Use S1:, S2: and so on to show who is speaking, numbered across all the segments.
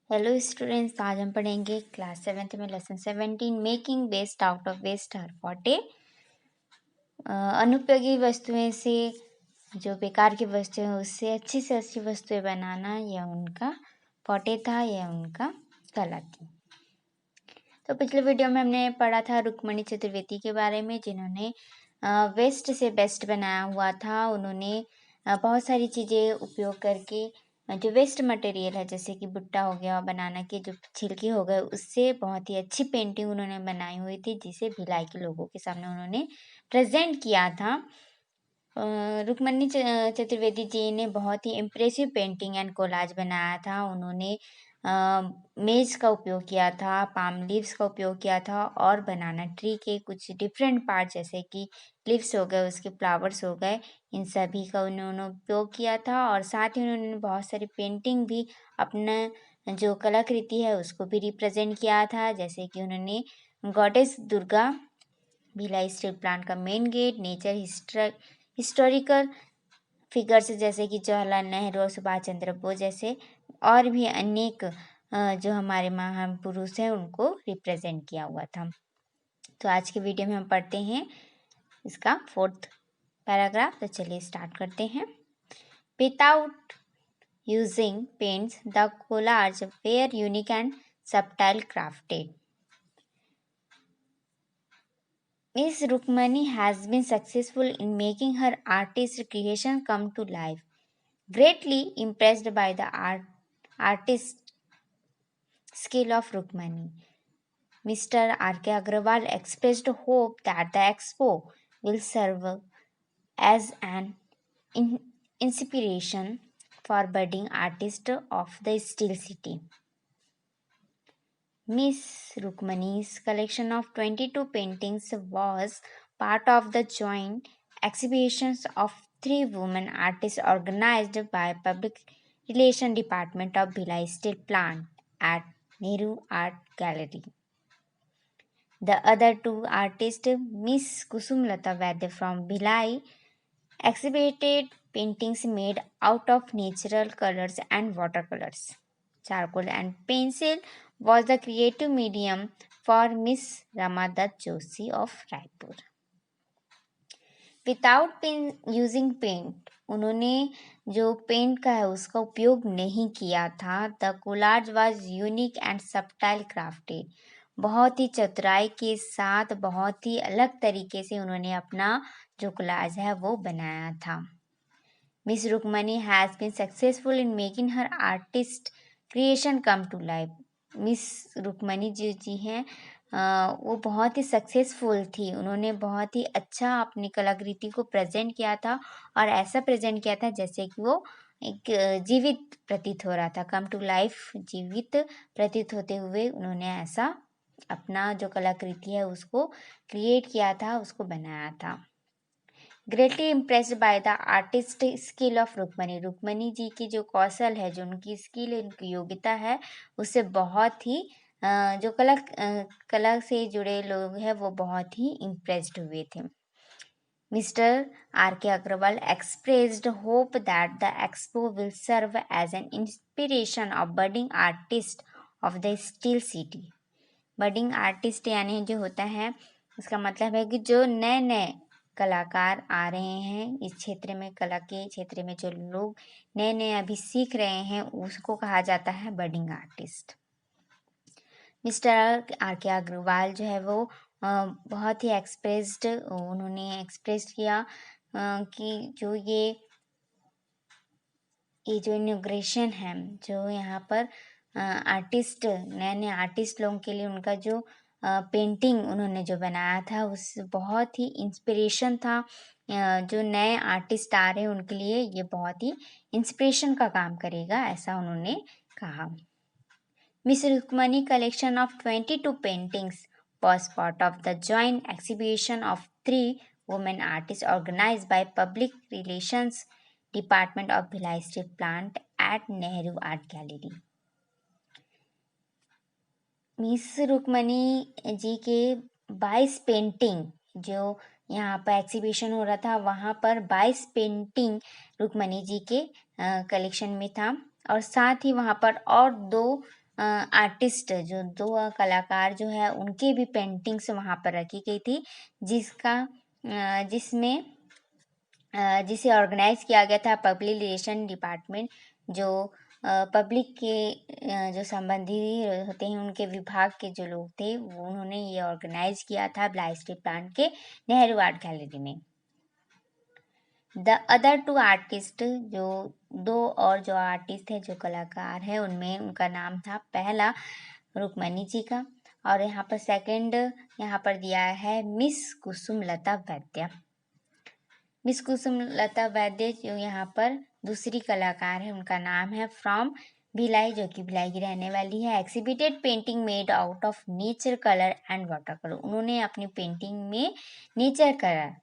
S1: Hello students, आज हम पढ़ेंगे क्लास 7th में lesson 17 making waste out of waste her forte. अनुपयोगी वस्तुएं से जो बेकार की वस्तुएं हैं उससे अच्छी वस्तुएं बनाना यह उनका फॉर्टे था, यह उनका कला थी। तो पिछले वीडियो में हमने पढ़ा था रुक्मणी चतुर्वेदी के बारे में, जिन्होंने वेस्ट से बेस्ट बनाया हुआ था। उन्होंने बहुत सारी चीज़ें उपयोग करके जो वेस्ट मटेरियल है, जैसे कि भुट्टा हो गया, बनाना के जो छिलके हो गए, उससे बहुत ही अच्छी पेंटिंग उन्होंने बनाई हुई थी, जिसे भिलाई के लोगों के सामने उन्होंने प्रेजेंट किया था। रुक्मणी चतुर्वेदी जी ने बहुत ही इम्प्रेसिव पेंटिंग एंड कोलाज बनाया था। उन्होंने मेज का उपयोग किया था, पाम लीव्स का उपयोग किया था और बनाना ट्री के कुछ डिफरेंट पार्ट जैसे कि लीव्स हो गए, उसके फ्लावर्स हो गए, इन सभी का उन्होंने उपयोग किया था। और साथ ही उन्होंने बहुत सारी पेंटिंग भी अपना जो कलाकृति है उसको भी रिप्रेजेंट किया था, जैसे कि उन्होंने goddess Durga, Bhilai steel plant का main gate, nature historical figures जैसे कि जवाहरलाल नेहरू और सुभाष चंद्र बोस जैसे और भी अनेक जो हमारे महान पुरुष हैं उनको रिप्रेजेंट किया हुआ था। तो आज के वीडियो में हम पढ़ते हैं इसका 4th पैराग्राफ। तो चलिए स्टार्ट करते हैं। Without using paints the collage were unique and subtle crafted. Miss Rukmani has been successful in making her artist creation come to life. Greatly impressed by the artist skill of Rukmani, Mr. R.K. Agrawal expressed hope that the expo will serve as an inspiration for budding artists of the Steel City. Miss Rukmani's collection of 22 paintings was part of the joint exhibitions of 3 women artists organized by Public Relations Department of Bhilai Steel Plant at Nehru Art Gallery. The other 2 artists, Miss Kusumlata Vaidya from Bhilai, exhibited paintings made out of natural colors and watercolors. Charcoal and pencil was the creative medium for Miss Ramadat Joshi of Raipur. Without using paint, उन्होंने जो paint का है उसका उपयोग नहीं किया था। The collage was unique and subtle crafted. बहुत ही चतुराई के साथ बहुत ही अलग तरीके से उन्होंने अपना जो कोलाज है वो बनाया था। Miss Rukmani has been successful in making her artist creation come to life. Miss Rukmani ji हैं वो बहुत ही सक्सेसफुल थी। उन्होंने बहुत ही अच्छा अपनी कलाकृति को प्रेजेंट किया था और ऐसा प्रेजेंट किया था जैसे कि वो एक जीवित प्रतीत हो रहा था। कम टू लाइफ, जीवित प्रतीत होते हुए उन्होंने ऐसा अपना जो कलाकृति है उसको क्रिएट किया था, उसको बनाया था। Greatly impressed by the artist skill of Rukmani. Rukmani ji की जो कौशल है, जो उनकी स्किल है, उनकी योग्यता है, उससे बहुत ही जो कला से जुड़े लोग हैं वो बहुत ही इम्प्रेस्ड हुए थे। Mister R.K. Agrawal expressed hope that the expo will serve as an inspiration of budding artists of the Steel City. Budding artist यानी जो होता है उसका मतलब है कि जो नए नए कलाकार आ रहे हैं इस क्षेत्र में, कला के क्षेत्र में जो लोग नए नए अभी सीख रहे हैं उसको कहा जाता है budding artist. Mister R.K. Agarwal जो है वो बहुत ही उन्होंने एक्सप्रेस किया कि जो ये जो इनॉग्रेशन है, जो यहाँ पर आर्टिस्ट नए नए आर्टिस्ट लोगों के लिए उनका जो पेंटिंग उन्होंने जो बनाया था उस बहुत ही इंस्पिरेशन था। जो नए आर्टिस्ट आ रहे हैं उनके लिए ये बहुत ही इंस्पिरेशन का काम करेगा, ऐसा उन्होंने कहा। Miss Rukmani collection of 22 paintings was part of the joint exhibition of 3 women artists organized by Public Relations Department of Bhilai Steel Plant at Nehru Art Gallery. Miss Rukmani ji के 22 पेंटिंग जो यहाँ पर एक्सिबिशन हो रहा था वहाँ पर 22 पेंटिंग रुक्मणी जी के कलेक्शन में था और साथ ही वहाँ पर और 2 आर्टिस्ट जो 2 कलाकार जो है उनके भी पेंटिंग्स वहाँ पर रखी गई थी, जिसमें जिसे ऑर्गेनाइज किया गया था पब्लिक रिलेशन डिपार्टमेंट, जो पब्लिक के जो संबंधी होते हैं उनके विभाग के जो लोग थे वो उन्होंने ये ऑर्गेनाइज किया था ब्लाई स्ट्रीट प्लांट के नेहरू आर्ट गैलरी में। द अदर 2 आर्टिस्ट जो 2 और जो आर्टिस्ट है जो कलाकार है उनमें उनका नाम था, पहला रुक्मणी जी का, और यहाँ पर सेकंड यहाँ पर दिया है मिस कुसुम लता वैद्य। मिस कुसुम लता वैद्य जो यहाँ पर दूसरी कलाकार है उनका नाम है फ्रॉम भिलाई, जो कि भिलाई की रहने वाली है। Exhibited painting made out of nature colour and water colour. उन्होंने अपनी पेंटिंग में नेचर कलर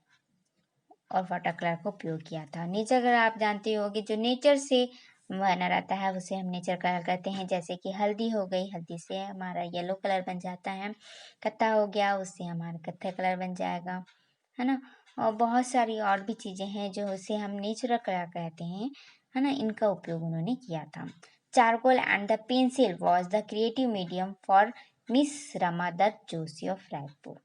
S1: और वाटर कलर का उपयोग किया था। नेचर कलर आप जानते होगे जो नेचर से बना रहता है उसे हम नेचर कलर कहते हैं, जैसे कि हल्दी हो गई, हल्दी से हमारा येलो कलर बन जाता है। कत्था हो गया, उससे हमारा कत्था कलर बन जाएगा, है ना। और बहुत सारी और भी चीज़ें हैं जो उसे हम नेचुरल कलर कहते हैं, है ना। इनका उपयोग उन्होंने किया था। Charcoal and the pencil was the creative medium for miss Rama Dutt Joshi of Raipur.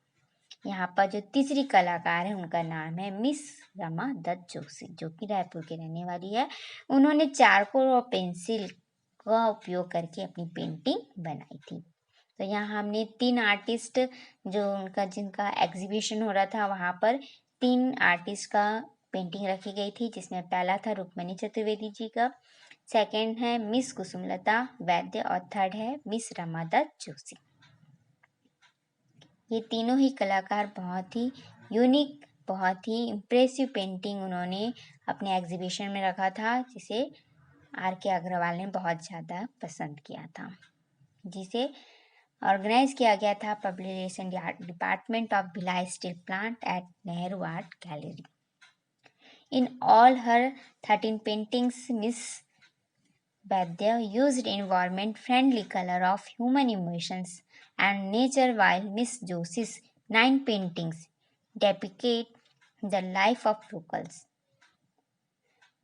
S1: यहाँ पर जो तीसरी कलाकार है उनका नाम है मिस रमा दत्त जोशी, जो कि रायपुर की रहने वाली है। उन्होंने चारकोल और पेंसिल का उपयोग करके अपनी पेंटिंग बनाई थी। तो यहाँ हमने 3 आर्टिस्ट जो जिनका एग्जीबिशन हो रहा था वहाँ पर 3 आर्टिस्ट का पेंटिंग रखी गई थी, जिसमें पहला था रुक्मणी चतुर्वेदी जी का, सेकंड है मिस कुसुमलता वैद्य और थर्ड है मिस रमा दत्त जोशी। ये तीनों ही कलाकार बहुत ही यूनिक, बहुत ही इम्प्रेसिव पेंटिंग उन्होंने अपने एग्जीबिशन में रखा था, जिसे R.K. अग्रवाल ने बहुत ज़्यादा पसंद किया था, जिसे ऑर्गेनाइज किया गया था public relation department of Bhilai steel plant at Nehru art gallery. In all her 13 paintings miss Vaidya used environment friendly color of human emotions and nature, while Miss Joshi's 9 paintings depict the life of locals.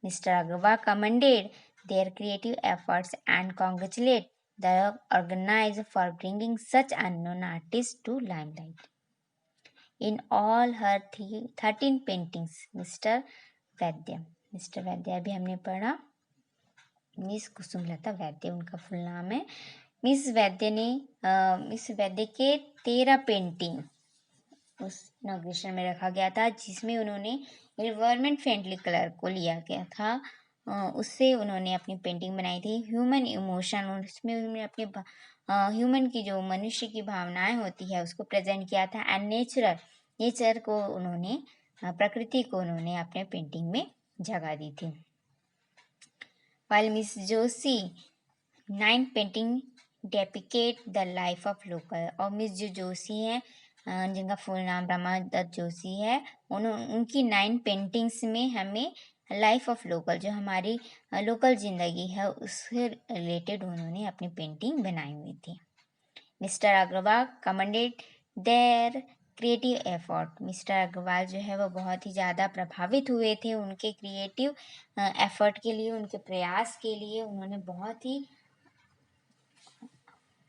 S1: Mr. Agarwal commended their creative efforts and congratulated the organizer for bringing such unknown artists to limelight. In all her 13 paintings, Mr. वैद्य अभी हमने पढ़ा, miss Kusumlata वैद्य उनका full नाम है। Miss वैद्य के 13 painting उस inauguration में रखा गया था, जिसमें उन्होंने एनवायरनमेंट फ्रेंडली कलर को लिया गया था, उससे उन्होंने अपनी पेंटिंग बनाई थी। ह्यूमन इमोशन, उसमें उन्होंने अपने ह्यूमन की जो मनुष्य की भावनाएं होती है उसको प्रेजेंट किया था। एंड नेचर को उन्होंने, प्रकृति को उन्होंने अपने पेंटिंग में जगह दी थी। While Miss Joshi 9 painting depict the life of local, और मिस जो जोशी है जिनका फुल नाम रमा दत्त जोशी है, उनकी 9 पेंटिंग्स में हमें लाइफ ऑफ लोकल, जो हमारी लोकल ज़िंदगी है उससे रिलेटेड उन्होंने अपनी पेंटिंग बनाई हुई थी। Mister Agarwal commended their creative effort. Mister Agarwal जो है वो बहुत ही ज़्यादा प्रभावित हुए थे उनके क्रिएटिव एफर्ट के लिए, उनके प्रयास के लिए। उन्होंने बहुत ही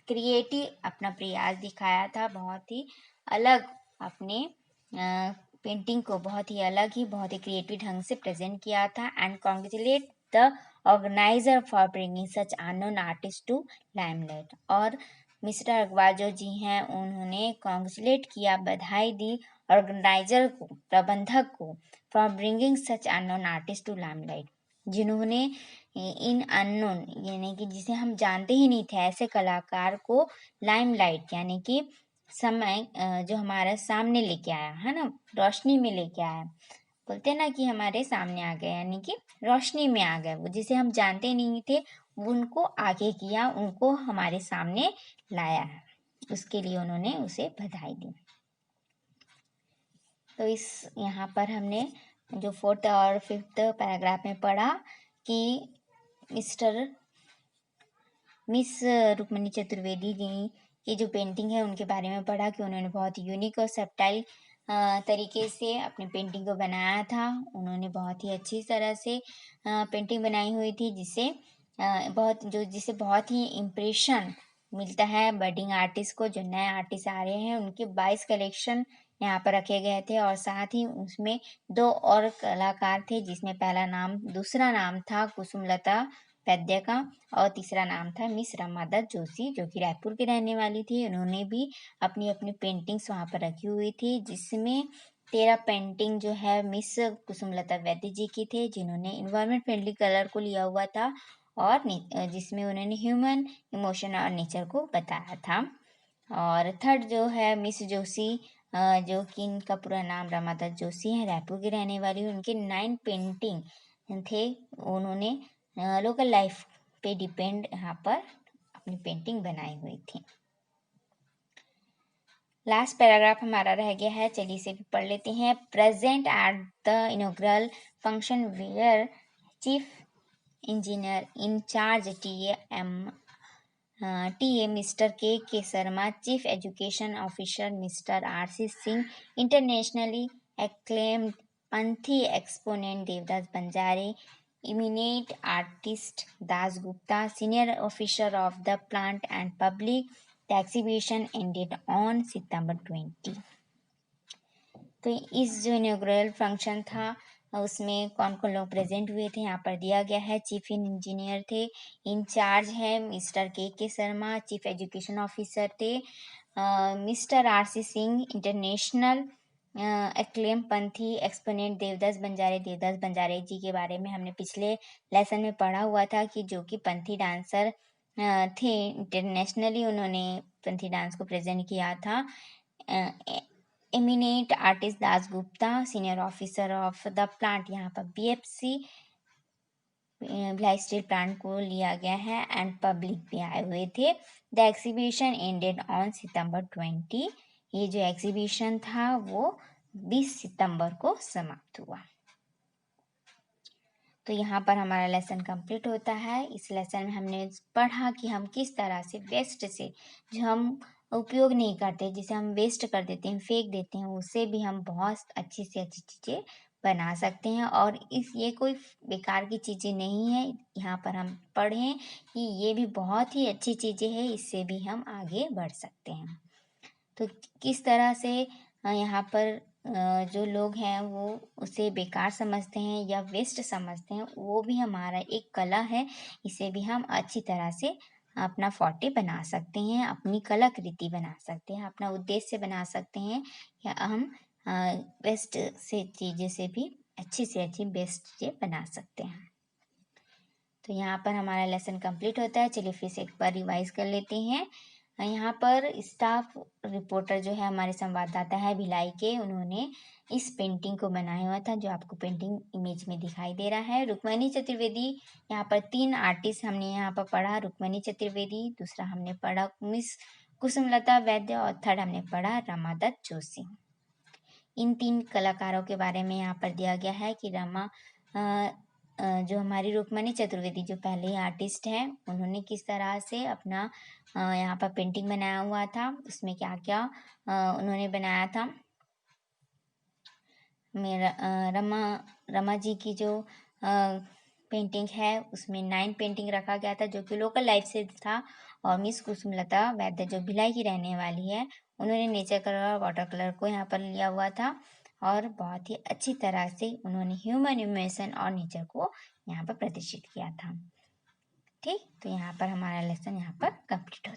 S1: क्रिएटिव अपना प्रयास दिखाया था, बहुत ही अलग अपने पेंटिंग को बहुत ही अलग ही, बहुत ही क्रिएटिव ढंग से प्रेजेंट किया था। And congratulate the organiser for bringing such unknown artist to limelight. और मिस्टर अग्रवाल जो जी हैं उन्होंने कॉन्ग्रेचुलेट किया, बधाई दी ऑर्गेनाइजर को, प्रबंधक को, for bringing such unknown artist to limelight, जिन्होंने इन अननोन यानी कि जिसे हम जानते ही नहीं थे ऐसे कलाकार को लाइमलाइट यानी कि समय जो हमारा सामने लेके आया है ना, रोशनी में लेके आया, बोलते हैं ना कि हमारे सामने आ गए, यानी कि रोशनी में आ गए। वो जिसे हम जानते नहीं थे उनको आगे किया, उनको हमारे सामने लाया है, उसके लिए उन्होंने उसे बधाई दी। तो इस यहाँ पर हमने जो 4th और 5th पैराग्राफ में पढ़ा कि मिस रुक्मणी चतुर्वेदी जी की जो पेंटिंग है उनके बारे में पढ़ा कि उन्होंने बहुत यूनिक और सब्टाइल तरीके से अपनी पेंटिंग को बनाया था। उन्होंने बहुत ही अच्छी तरह से पेंटिंग बनाई हुई थी, जिसे बहुत ही इम्प्रेशन मिलता है बडिंग आर्टिस्ट को। जो नए आर्टिस्ट आ रहे हैं उनके 22 कलेक्शन यहाँ पर रखे गए थे और साथ ही उसमें 2 और कलाकार थे, जिसमें दूसरा नाम था कुसुमलता वैद्य का और तीसरा नाम था मिस रमा दत्त जोशी, जो कि रायपुर की रहने वाली थी। उन्होंने भी अपनी अपनी पेंटिंग्स वहाँ पर रखी हुई थी, जिसमें 13 पेंटिंग जो है मिस कुसुमलता वैद्य जी की थे, जिन्होंने इन्वायरमेंट फ्रेंडली कलर को लिया हुआ था और जिसमें उन्होंने ह्यूमन इमोशन और नेचर को बताया था। और थर्ड जो है मिस जोशी, जो कि इनका पूरा नाम रमा दत्त जोशी है, रायपुर की रहने वाली। उनके 9 पेंटिंग थे। उन्होंने लोकल लाइफ पे डिपेंड यहाँ पर अपनी पेंटिंग बनाई हुई थी। लास्ट पैराग्राफ हमारा रह गया है, चलिए इसे भी पढ़ लेते हैं। Present at the inaugural function where chief engineer in charge TA Mr. K. Sharma, Chief Education Officer Mr. R.C. Singh, internationally acclaimed Panthi exponent Devdas Banjare, eminent artist Das Gupta, senior officer of the plant and public. The exhibition ended on September 20. तो इस जो inaugural function था उसमें कौन कौन लोग present हुए थे यहाँ पर दिया गया है। चीफ इंजीनियर थे, इंचार्ज है mister K Sharma, chief education officer थे mister RC Singh, international acclaim Panthi exponent Devdas Banjare ji के बारे में हमने पिछले लेसन में पढ़ा हुआ था कि जो कि पंथी डांसर थे। इंटरनेशनली उन्होंने पंथी डांस को प्रेजेंट किया था। Eminent artist Das Gupta, senior officer of the plant, यहाँ पर BFC भिलाई स्टील प्लांट को लिया गया है एंड पब्लिक भी आए हुए थे। द एग्जीबिशन एंडेड ऑन सितंबर 20। ये जो एग्जीबिशन था वो 20 सितंबर को समाप्त हुआ। तो यहाँ पर हमारा लेसन कंप्लीट होता है। इस लेसन में हमने पढ़ा कि हम किस तरह से वेस्ट से, जो हम उपयोग नहीं करते, जिसे हम वेस्ट कर देते हैं, फेंक देते हैं, उससे भी हम बहुत अच्छी से अच्छी चीज़ें बना सकते हैं। और ये कोई बेकार की चीज़ें नहीं है। यहाँ पर हम पढ़ें कि ये भी बहुत ही अच्छी चीज़ें हैं, इससे भी हम आगे बढ़ सकते हैं। तो किस तरह से यहाँ पर जो लोग हैं वो उसे बेकार समझते हैं या वेस्ट समझते हैं, वो भी हमारा एक कला है। इसे भी हम अच्छी तरह से अपना फोर्टे बना सकते हैं, अपनी कलाकृति बना सकते हैं, अपना उद्देश्य बना सकते हैं, या हम बेस्ट से चीज़ें से भी अच्छी से अच्छी बेस्ट चीज़ें बना सकते हैं। तो यहाँ पर हमारा लेसन कंप्लीट होता है। चलिए फिर से एक बार रिवाइज कर लेते हैं। यहाँ पर स्टाफ रिपोर्टर जो है हमारे संवाददाता है भिलाई के, उन्होंने इस पेंटिंग को बनाया हुआ था, जो आपको पेंटिंग इमेज में दिखाई दे रहा है। रुक्मणी चतुर्वेदी, यहाँ पर 3 आर्टिस्ट हमने यहाँ पर पढ़ा, रुक्मणी चतुर्वेदी, दूसरा हमने पढ़ा मिस कुसुमलता वैद्य और थर्ड हमने पढ़ा रमा दत्त जोशी। इन 3 कलाकारों के बारे में यहाँ पर दिया गया है कि जो हमारी रुक्मणी चतुर्वेदी जो पहले आर्टिस्ट हैं, उन्होंने किस तरह से अपना यहाँ पर पेंटिंग बनाया हुआ था, उसमें क्या क्या उन्होंने बनाया था। मेरा रमा जी की जो पेंटिंग है उसमें 9 पेंटिंग रखा गया था, जो कि लोकल लाइफ से था। और मिस कुसुमलता वैद्य जो भिलाई की रहने वाली है, उन्होंने नेचर कलर और वाटर कलर को यहाँ पर लिया हुआ था और बहुत ही अच्छी तरह से उन्होंने ह्यूमन इमोशन और नेचर को यहाँ पर प्रदर्शित किया था। ठीक, तो यहाँ पर हमारा लेसन यहाँ पर कंप्लीट होता है।